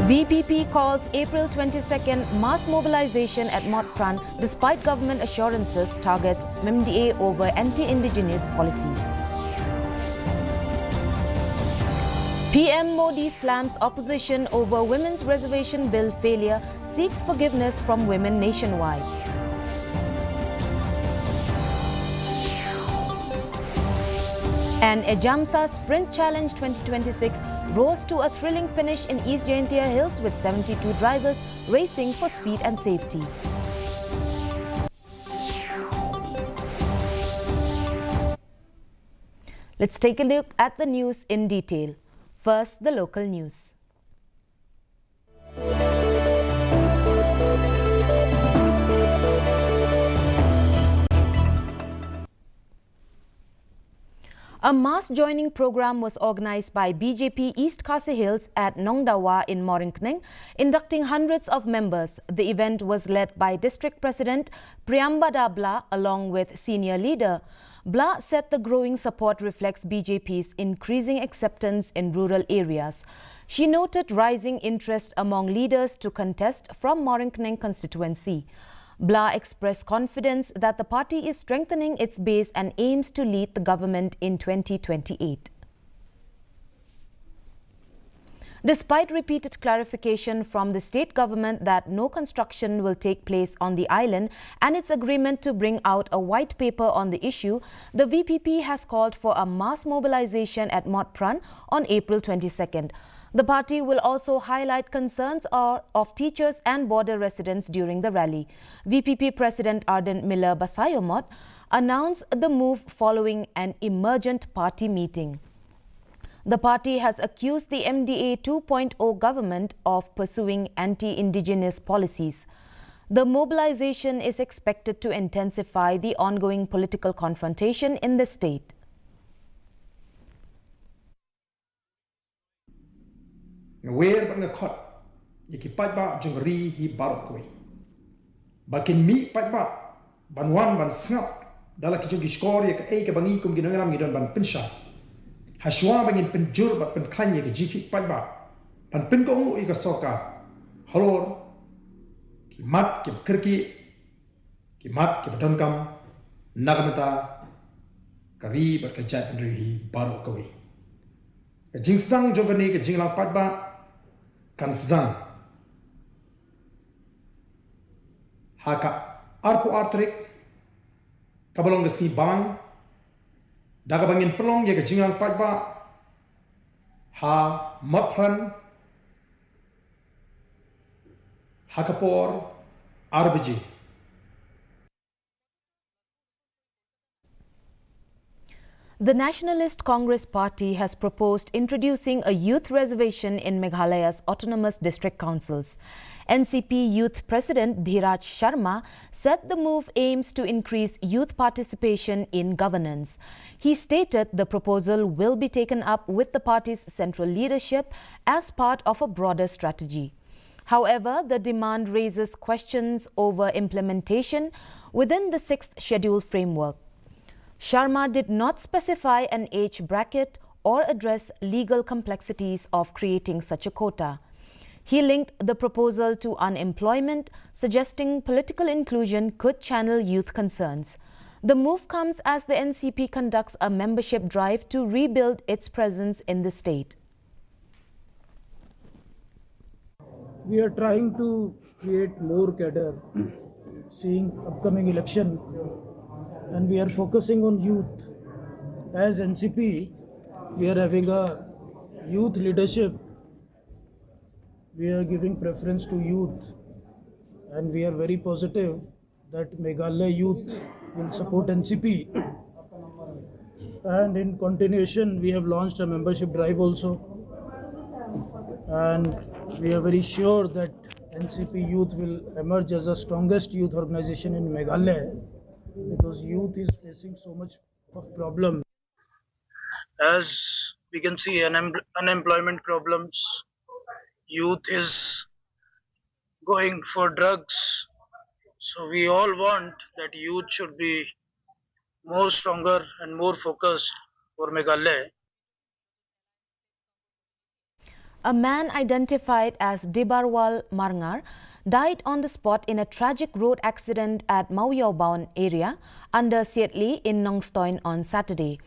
VPP calls April 22nd mass mobilization at Motpran despite government assurances targets MMDA over anti-indigenous policies. PM Modi slams opposition over women's reservation bill failure, seeks forgiveness from women nationwide. And Ajamsa Sprint Challenge 2026 rose to a thrilling finish in East Jaintia Hills with 72 drivers racing for speed and safety. Let's take a look at the news in detail. First, the local news. A mass joining program was organized by BJP East Khasi Hills at Nongdawa in Morinkneng, inducting hundreds of members. The event was led by District President Priyambada Bla along with senior leader. Bla said the growing support reflects BJP's increasing acceptance in rural areas. She noted rising interest among leaders to contest from Morinkneng constituency. Bla expressed confidence that the party is strengthening its base and aims to lead the government in 2028. Despite repeated clarification from the state government that no construction will take place on the island and its agreement to bring out a white paper on the issue, the VPP has called for a mass mobilization at Motpran on April 22nd. The party will also highlight concerns of teachers and border residents during the rally. VPP President Arden Miller Basayomot announced the move following an emergent party meeting. The party has accused the MDA 2.0 government of pursuing anti-indigenous policies. The mobilization is expected to intensify the ongoing political confrontation in the state. Where bang khot yaki pajba jungri hi barokoi bakin mi pajba banwan ban snap dala ki jogi skor yak e ka bangi kum ginam gidon ban pinsha haswa bangin penjur bat pen khanye ki jiki pajba ban pen ko ngu ka soka halor ki mat ki kirki ki mat ki donkam nagamata kari bat ka jat hi barokoi jingsang jogani ki jinglang pajba kan sedang haka arku artrik kabalong gesi bang daga bangin pelong ye kejingang pajba ha Motpran hakapor arbiji. The Nationalist Congress Party has proposed introducing a youth reservation in Meghalaya's autonomous district councils. NCP Youth President Dhiraj Sharma said the move aims to increase youth participation in governance. He stated the proposal will be taken up with the party's central leadership as part of a broader strategy. However, the demand raises questions over implementation within the 6th schedule framework. Sharma did not specify an age bracket or address legal complexities of creating such a quota. He linked the proposal to unemployment, suggesting political inclusion could channel youth concerns. The move comes as the NCP conducts a membership drive to rebuild its presence in the state. We are trying to create more cadre, seeing upcoming election, and we are focusing on youth. As NCP, we are having a youth leadership. We are giving preference to youth, and we are very positive that Meghalaya youth will support NCP. And in continuation, we have launched a membership drive also, and we are very sure that NCP youth will emerge as the strongest youth organization in Meghalaya, because youth is facing so much of problem. As we can see, unemployment problems, youth is going for drugs. So we all want that youth should be more stronger and more focused for Meghalaya. A man identified as Debarwal Marngar died on the spot in a tragic road accident at Mauyaobaon area under Sietli in Nongstoin on Saturday.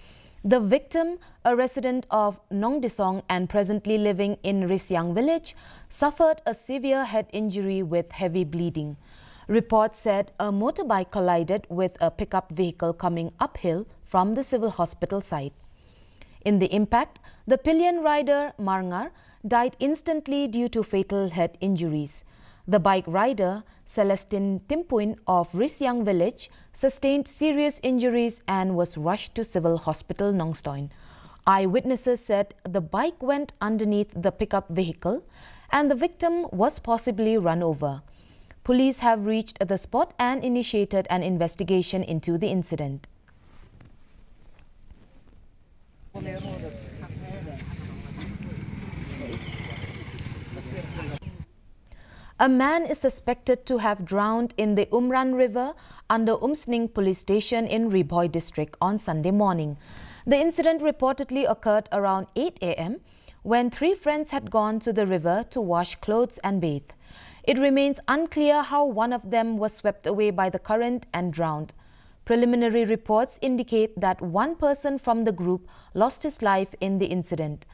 The victim, a resident of Nongdisong and presently living in Risyang village, suffered a severe head injury with heavy bleeding. Reports said a motorbike collided with a pickup vehicle coming uphill from the civil hospital site. In the impact, the pillion rider Marngar died instantly due to fatal head injuries. The bike rider, Celestine Timpuin of Risyang village, sustained serious injuries and was rushed to civil hospital Nongstoin. Eyewitnesses said the bike went underneath the pickup vehicle and the victim was possibly run over. Police have reached the spot and initiated an investigation into the incident. A man is suspected to have drowned in the Umran River under Umsning police station in Riboy district on Sunday morning. The incident reportedly occurred around 8 a.m. when 3 friends had gone to the river to wash clothes and bathe. It remains unclear how one of them was swept away by the current and drowned. Preliminary reports indicate that one person from the group lost his life in the incident.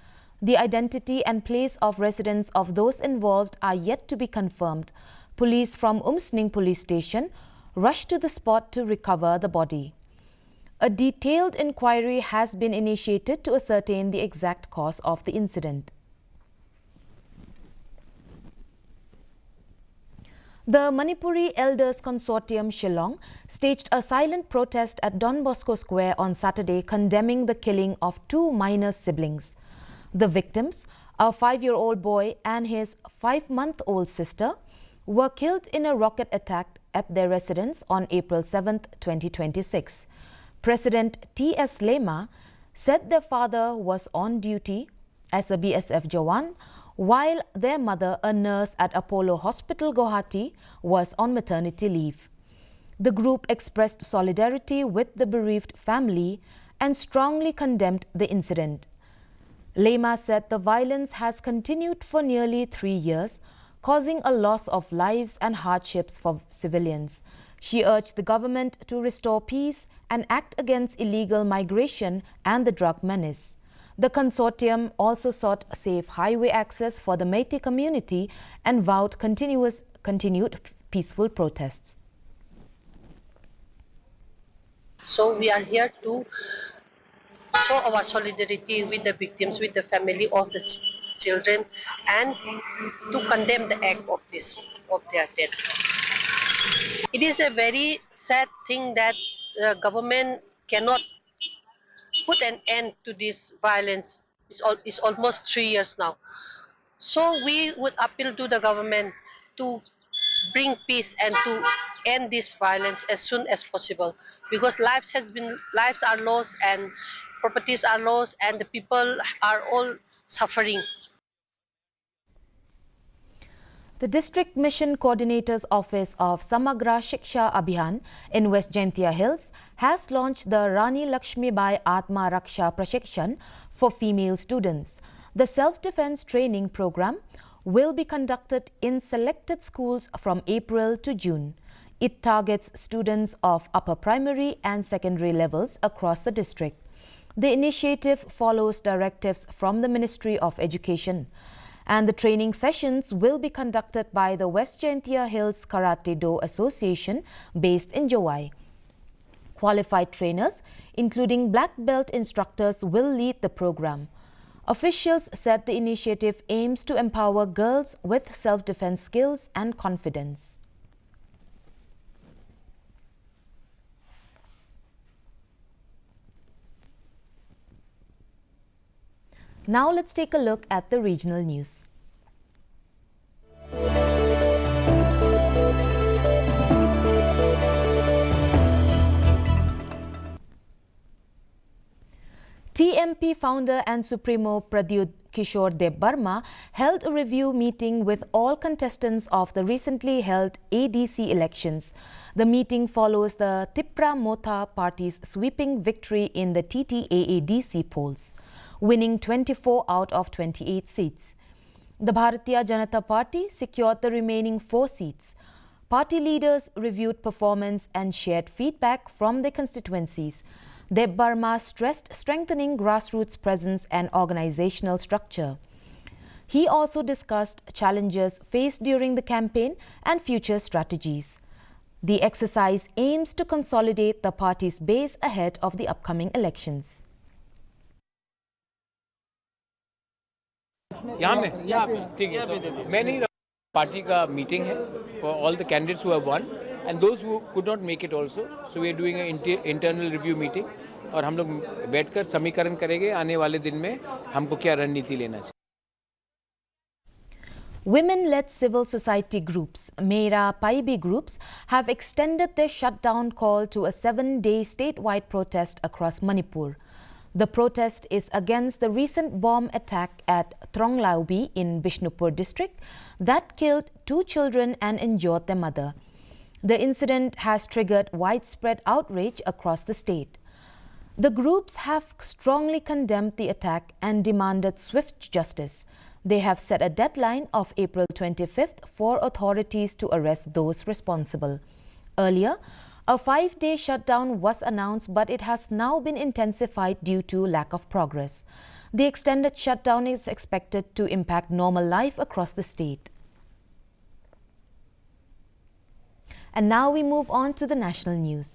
The identity and place of residence of those involved are yet to be confirmed. Police from Umsning police station rushed to the spot to recover the body. A detailed inquiry has been initiated to ascertain the exact cause of the incident. The Manipuri Elders Consortium Shillong staged a silent protest at Don Bosco Square on Saturday condemning the killing of 2 minor siblings. The victims, a 5-year-old boy and his 5-month-old sister, were killed in a rocket attack at their residence on April 7, 2026. President T.S. Lema said their father was on duty as a BSF Jawan, while their mother, a nurse at Apollo Hospital Guwahati, was on maternity leave. The group expressed solidarity with the bereaved family and strongly condemned the incident. Lema said the violence has continued for nearly 3 years, causing a loss of lives and hardships for civilians. She urged the government to restore peace and act against illegal migration and the drug menace. The consortium also sought safe highway access for the Meitei community and vowed continued peaceful protests. So we are here to show our solidarity with the victims, with the family of the children, and to condemn the act of their death. It is a very sad thing that the government cannot put an end to this violence. It's almost 3 years now. So we would appeal to the government to bring peace and to end this violence as soon as possible, because lives are lost and properties are lost and the people are all suffering. The District Mission Coordinator's Office of Samagra Shiksha Abhiyan in West Jaintia Hills has launched the Rani Lakshmibai Atma Raksha Prashikshan for female students. The self-defense training program will be conducted in selected schools from April to June. It targets students of upper primary and secondary levels across the district. The initiative follows directives from the Ministry of Education, and the training sessions will be conducted by the West Jaintia Hills Karate Do Association based in Jowai. Qualified trainers, including black belt instructors, will lead the program. Officials said the initiative aims to empower girls with self-defense skills and confidence. Now let's take a look at the regional news. TMP founder and Supremo Pradyut Kishore Deb Barma held a review meeting with all contestants of the recently held ADC elections. The meeting follows the Tipra Motha party's sweeping victory in the TTAADC polls, winning 24 out of 28 seats. The Bharatiya Janata Party secured the remaining 4 seats. Party leaders reviewed performance and shared feedback from their constituencies. Deb Barma stressed strengthening grassroots presence and organizational structure. He also discussed challenges faced during the campaign and future strategies. The exercise aims to consolidate the party's base ahead of the upcoming elections. ठीक है मैं नहीं party का meeting है for all the candidates who have won and those who could not make it also. So we are doing an internal review meeting और हम लोग बैठकर समीकरण करेंगे आने वाले दिन में हमको क्या रणनीति लेना चाहिए. Women-led civil society groups, MEGHALAYA groups, have extended their shutdown call to a 7-day statewide protest across Manipur. The protest is against the recent bomb attack at Tronglaubi in Bishnupur district that killed 2 children and injured their mother. The incident has triggered widespread outrage across the state. The groups have strongly condemned the attack and demanded swift justice. They have set a deadline of April 25th for authorities to arrest those responsible. Earlier, a 5-day shutdown was announced, but it has now been intensified due to lack of progress. The extended shutdown is expected to impact normal life across the state. And now we move on to the national news.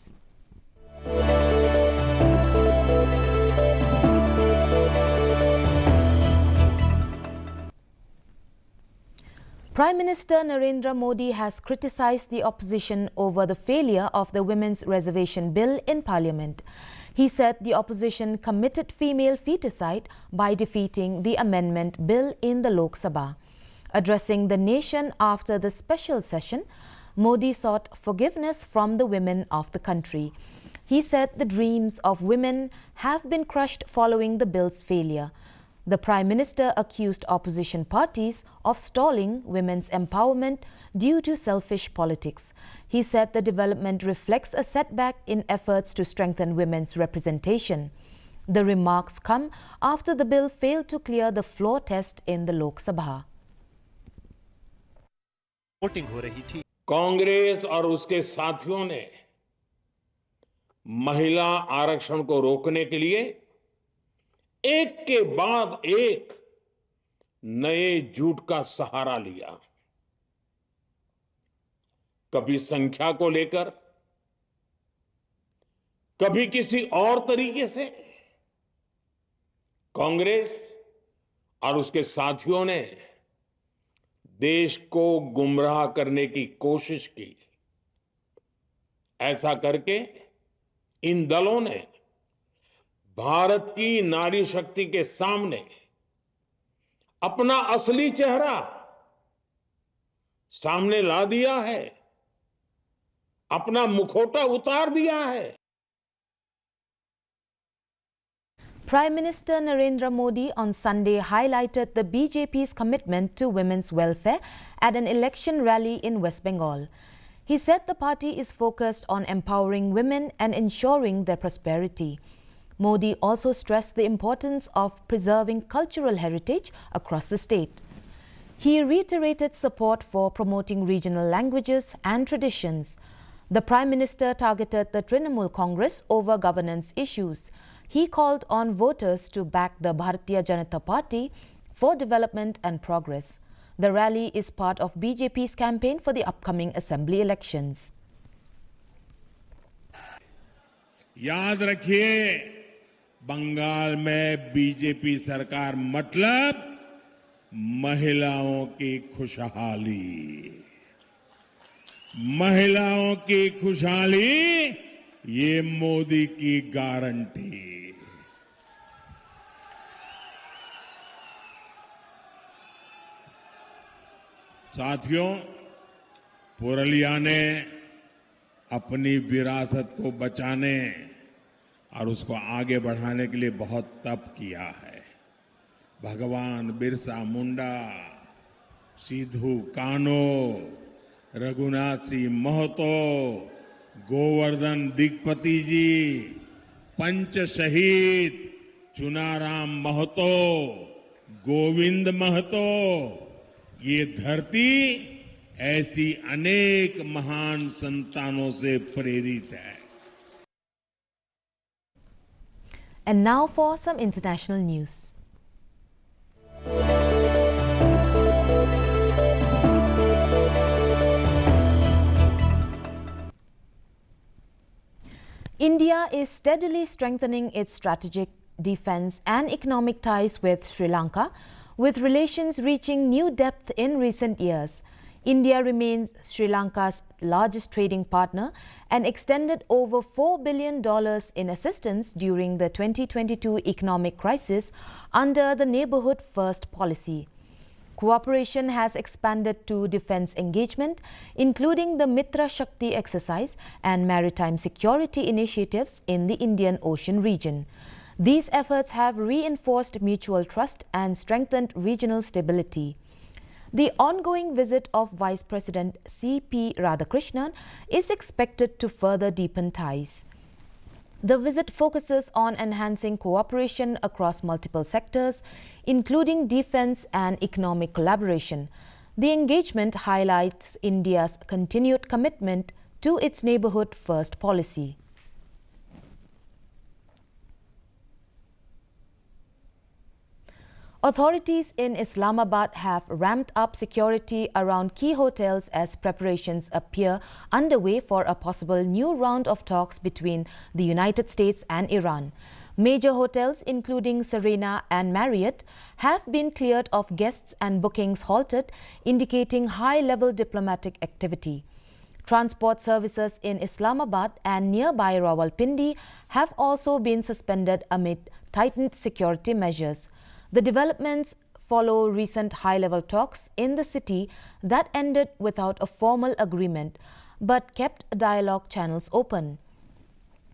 Prime Minister Narendra Modi has criticized the opposition over the failure of the Women's Reservation Bill in Parliament. He said the opposition committed female feticide by defeating the amendment bill in the Lok Sabha. Addressing the nation after the special session, Modi sought forgiveness from the women of the country. He said the dreams of women have been crushed following the bill's failure. The Prime Minister accused opposition parties of stalling women's empowerment due to selfish politics. He said the development reflects a setback in efforts to strengthen women's representation. The remarks come after the bill failed to clear the floor test in the Lok Sabha. Congress और उसके साथियों ने महिला आरक्षण को रोकने के लिए एक के बाद एक नए झूठ का सहारा लिया. कभी संख्या को लेकर, कभी किसी और तरीके से. कांग्रेस और उसके साथियों ने देश को गुमराह करने की कोशिश की. ऐसा करके इन दलों ने भारत की नारी शक्ति के सामने अपना असली चेहरा सामने ला दिया है, अपना मुखौटा उतार दिया है. Prime Minister Narendra Modi on Sunday highlighted the BJP's commitment to women's welfare at an election rally in West Bengal. He said the party is focused on empowering women and ensuring their prosperity. Modi also stressed the importance of preserving cultural heritage across the state. He reiterated support for promoting regional languages and traditions. The Prime Minister targeted the Trinamool Congress over governance issues. He called on voters to back the Bharatiya Janata Party for development and progress. The rally is part of BJP's campaign for the upcoming assembly elections. याद रखिए, बंगाल में BJP सरकार मतलब महिलाओं की खुशहाली. महिलाओं की खुशहाली ये मोदी की गारंटी. साथियों, पुरलिया ने अपनी विरासत को बचाने और उसको आगे बढ़ाने के लिए बहुत तप किया है. भगवान बिरसा मुंडा, सिद्धू कानो, रघुनाथ सिंह महतो, गोवर्धन दिग्पति जी, पंच शहीद चुनाराम महतो, गोविंद महतो, ये धरती ऐसी अनेक महान संतानों से प्रेरित है. And now for some international news. India is steadily strengthening its strategic, defense and economic ties with Sri Lanka, with relations reaching new depth in recent years. India remains Sri Lanka's largest trading partner and extended over $4 billion in assistance during the 2022 economic crisis under the Neighbourhood First policy. Cooperation has expanded to defense engagement, including the Mitra Shakti exercise and maritime security initiatives in the Indian Ocean region. These efforts have reinforced mutual trust and strengthened regional stability. The ongoing visit of Vice President C.P. Radhakrishnan is expected to further deepen ties. The visit focuses on enhancing cooperation across multiple sectors, including defense and economic collaboration. The engagement highlights India's continued commitment to its Neighbourhood First policy. Authorities in Islamabad have ramped up security around key hotels as preparations appear underway for a possible new round of talks between the United States and Iran. Major hotels, including Serena and Marriott, have been cleared of guests and bookings halted, indicating high-level diplomatic activity. Transport services in Islamabad and nearby Rawalpindi have also been suspended amid tightened security measures. The developments follow recent high-level talks in the city that ended without a formal agreement, but kept dialogue channels open.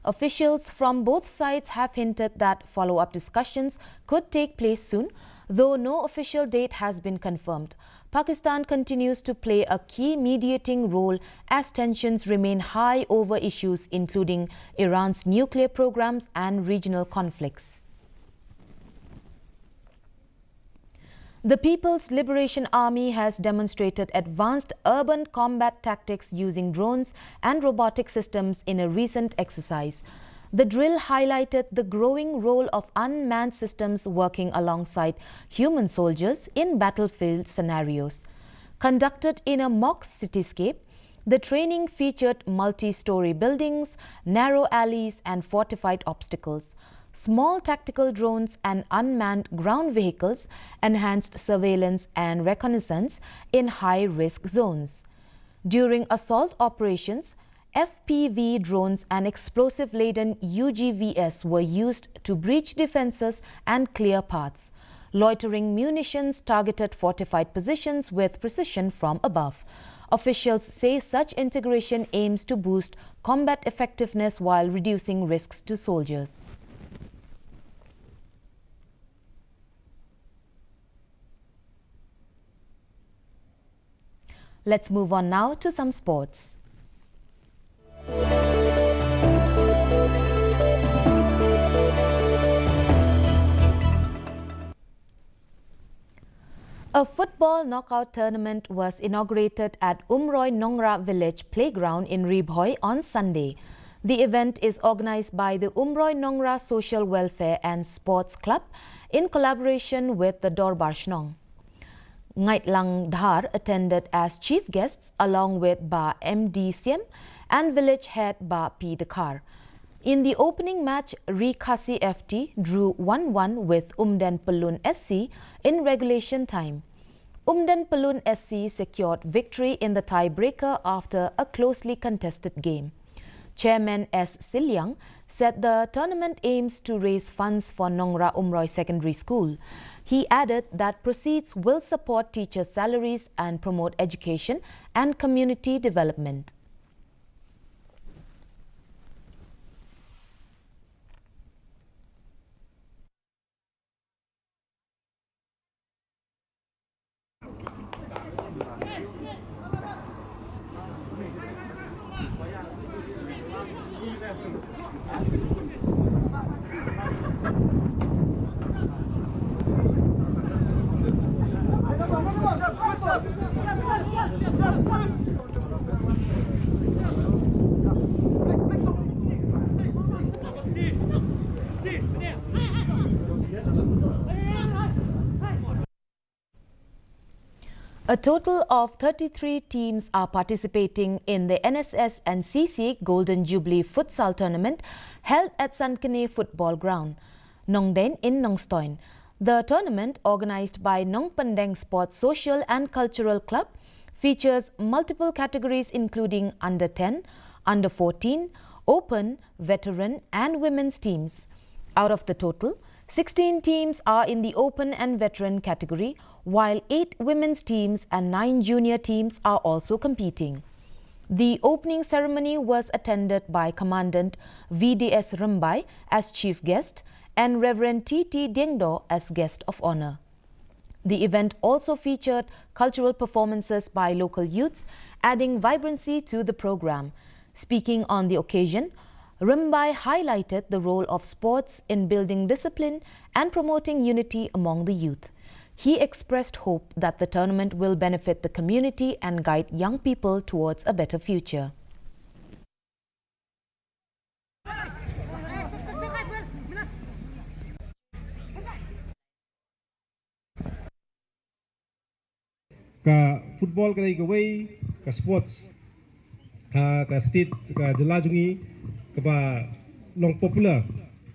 Officials from both sides have hinted that follow-up discussions could take place soon, though no official date has been confirmed. Pakistan continues to play a key mediating role as tensions remain high over issues including Iran's nuclear programs and regional conflicts. The People's Liberation Army has demonstrated advanced urban combat tactics using drones and robotic systems in a recent exercise. The drill highlighted the growing role of unmanned systems working alongside human soldiers in battlefield scenarios. Conducted in a mock cityscape, the training featured multi-story buildings, narrow alleys and fortified obstacles. Small tactical drones and unmanned ground vehicles enhanced surveillance and reconnaissance in high-risk zones. During assault operations, FPV drones and explosive-laden UGVs were used to breach defenses and clear paths. Loitering munitions targeted fortified positions with precision from above. Officials say such integration aims to boost combat effectiveness while reducing risks to soldiers. Let's move on now to some sports. A football knockout tournament was inaugurated at Umroi Nongra village playground in Ribhoi on Sunday. The event is organized by the Umroi Nongra Social Welfare and Sports Club in collaboration with the Dorbar Shnong. Ngait Lang Dhar attended as chief guests along with Ba M.D. Siem and village head Ba P. Dakar. In the opening match, Rikhasi FT drew 1-1 with Umden Palun SC in regulation time. Umden Palun SC secured victory in the tiebreaker after a closely contested game. Chairman S. Silyang said the tournament aims to raise funds for Nongra Umroi Secondary School. He added that proceeds will support teachers' salaries and promote education and community development. A total of 33 teams are participating in the NSS and CC Golden Jubilee Futsal Tournament held at Sankane Football Ground, Nongden in Nongstoin. The tournament, organized by Nong Pandeng Sports Social and Cultural Club, features multiple categories including under 10, under 14, open, veteran and women's teams. Out of the total, 16 teams are in the open and veteran category, while 8 women's teams and 9 junior teams are also competing. The opening ceremony was attended by Commandant VDS Rumbai as chief guest and Reverend T.T. Dengdo as guest of honor. The event also featured cultural performances by local youths, adding vibrancy to the program. Speaking on the occasion, Rumbai highlighted the role of sports in building discipline and promoting unity among the youth. He expressed hope that the tournament will benefit the community and guide young people towards a better future. Ka football kadai ka way ka sports ka state ka jelajungi ka ba long popular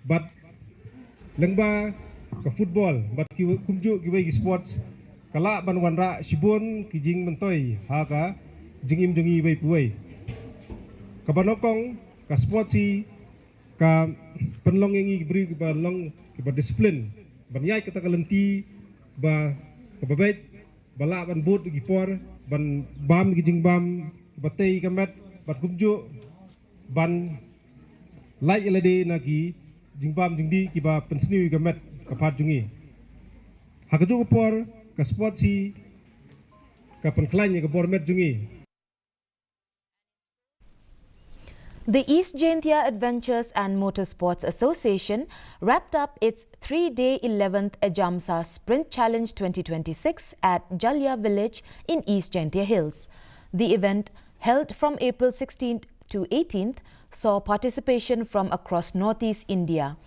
but lengba ka football but ki kumju ki way ki sports kala ban wanra sibon ki jing mentoi ha ka jingim jungi way puai ka banokong ka sports si ka penlong yang beri ba long ki ba discipline ban yai kata kalenti ba ka babait bala ban bot gi por ban bam gi jing bam batei kamet bat kumju ban lai elade na gi jing bam jing di ki ba pensniu kamet kapat jungi hakaju por ka sport si ka penklanya ka bormet jungi. The East Jaintia Adventures and Motorsports Association wrapped up its 3-day 11th Ajamsa Sprint Challenge 2026 at Jalya village in East Jaintia Hills. The event, held from April 16th to 18th, saw participation from across Northeast India.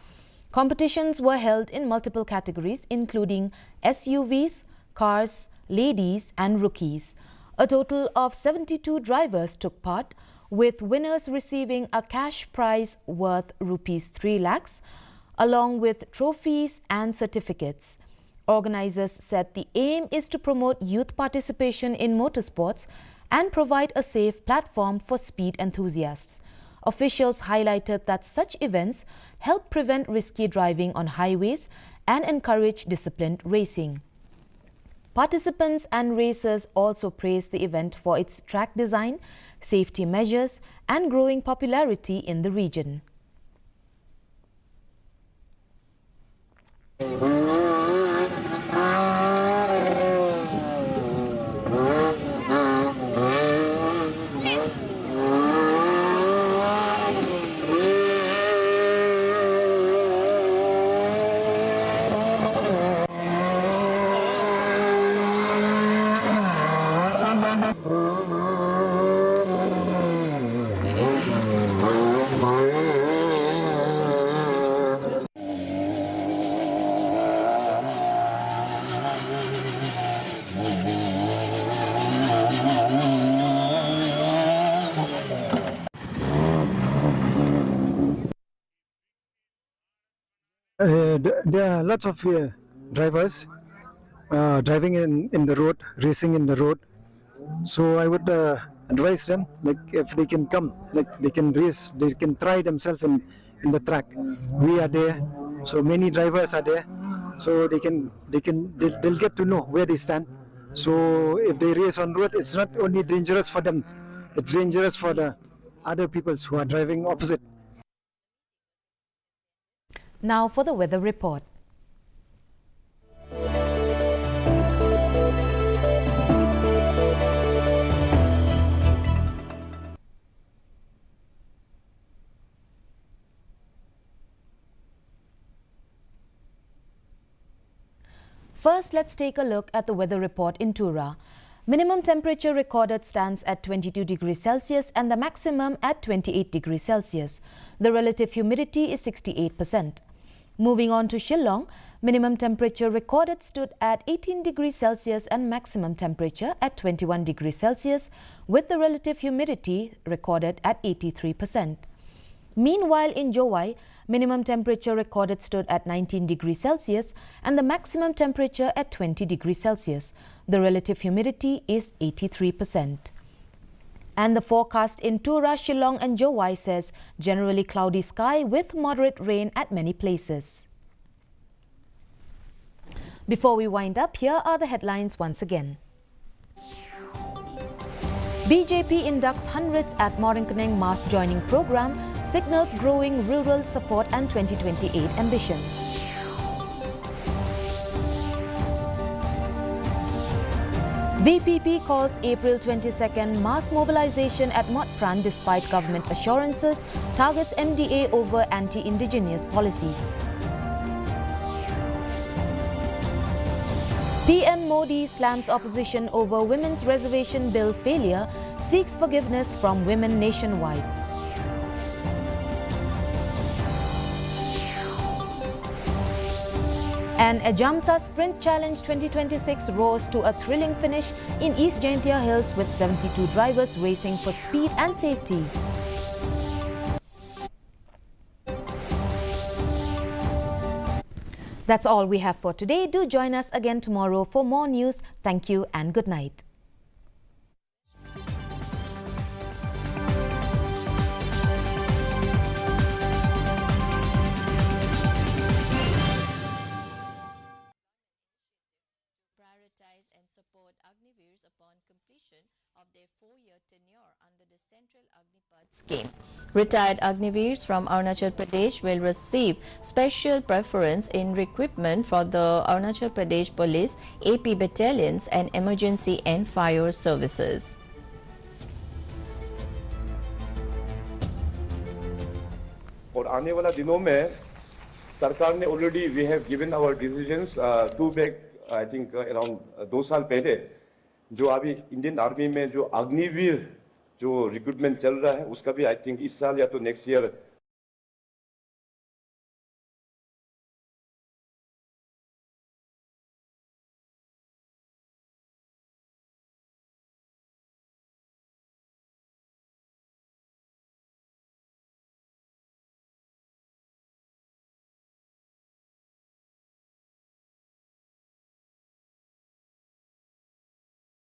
Competitions were held in multiple categories including SUVs, cars, ladies and rookies. A total of 72 drivers took part, with winners receiving a cash prize worth rupees 3 lakhs, along with trophies and certificates. Organizers said the aim is to promote youth participation in motorsports and provide a safe platform for speed enthusiasts. Officials highlighted that such events help prevent risky driving on highways and encourage disciplined racing. Participants and racers also praised the event for its track design, safety measures and growing popularity in the region. There are lots of drivers driving in the road, racing in the road. So I would advise them, like if they can come, like they can race, they can try themselves in the track. We are there, so many drivers are there, so they'll get to know where they stand. So if they race on road, it's not only dangerous for them, it's dangerous for the other people who are driving opposite. Now for the weather report. First, let's take a look at the weather report in Tura. Minimum temperature recorded stands at 22 degrees Celsius and the maximum at 28 degrees Celsius. The relative humidity is 68%. Moving on to Shillong, minimum temperature recorded stood at 18 degrees Celsius and maximum temperature at 21 degrees Celsius, with the relative humidity recorded at 83%. Meanwhile, in Jowai, minimum temperature recorded stood at 19 degrees Celsius and the maximum temperature at 20 degrees Celsius. The relative humidity is 83%. And the forecast in Tura, Shillong and Jowai says generally cloudy sky with moderate rain at many places. Before we wind up, here are the headlines once again. BJP inducts hundreds at Morinkaneng mass joining program, signals growing rural support and 2028 ambitions. VPP calls April 22nd mass mobilization at Motpran despite government assurances, targets MDA over anti-indigenous policies. PM Modi slams opposition over women's reservation bill failure, seeks forgiveness from women nationwide. And Ajamsa Sprint Challenge 2026 rose to a thrilling finish in East Jaintia Hills with 72 drivers racing for speed and safety. That's all we have for today. Do join us again tomorrow for more news. Thank you and good night. Prioritize and support Agniveers upon completion of their 4-year tenure under the Central Agnipath scheme. Retired Agniveers from Arunachal Pradesh will receive special preference in recruitment for the Arunachal Pradesh Police, AP battalions and emergency and fire services. और आने वाला दिनों में सरकार ने already we have given our decisions to back I think around 2 साल पहले जो अभी इंडियन आर्मी में जो अग्निवीर जो रिक्रूटमेंट चल रहा है उसका भी आई थिंक इस साल या तो नेक्स्ट ईयर